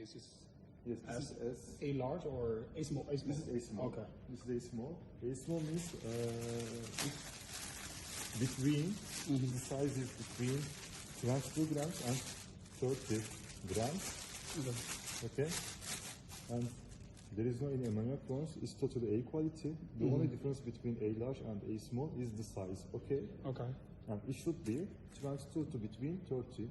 this is Yes, this is S. A large or A small? A small. This is A small. Okay. This is A small. A small means it's between, the size is between 22 grams and 30 grams. Okay. And there is no any ammonia clones. It's totally A quality. The only difference between A large and A small is the size. Okay. Okay. And it should be 22 to between 30.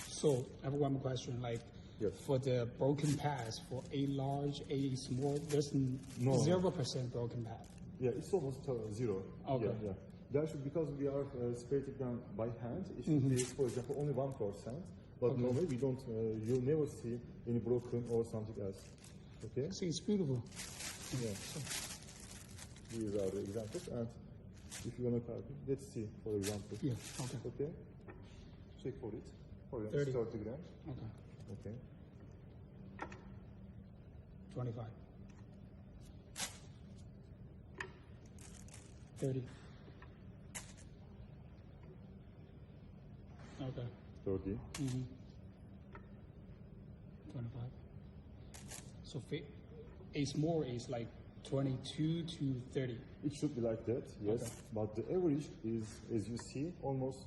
So I have one more question. Like, Yes. for the broken pads, for A large, A small, there's No. 0% broken pad. Yeah, it's almost zero. Okay. Yeah, yeah. There should, because we are separating them by hand, it should be, for example, only 1%. But normally we don't, you'll never see any broken or something else. Okay? See, it's beautiful. Yeah. These are the examples. And if you want to copy, let's see, for example. Yeah, okay. Okay? Check for it. For example, 30. 30 grams. Okay. Okay. 25. 30. Okay. 30. 25. So A small is like 22 to 30. It should be like that, yes. Okay. But the average is, as you see, almost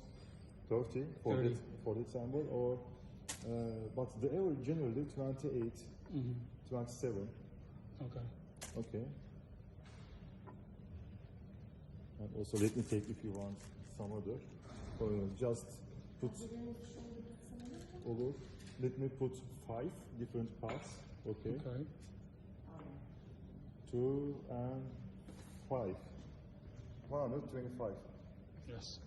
30 for 30. that for that sample, or but the average generally 28, 27. Okay. Okay. And also let me take, if you want some other, just put over. Let me put 5 different parts. Okay. Okay. 2 and 5. 125. Yes.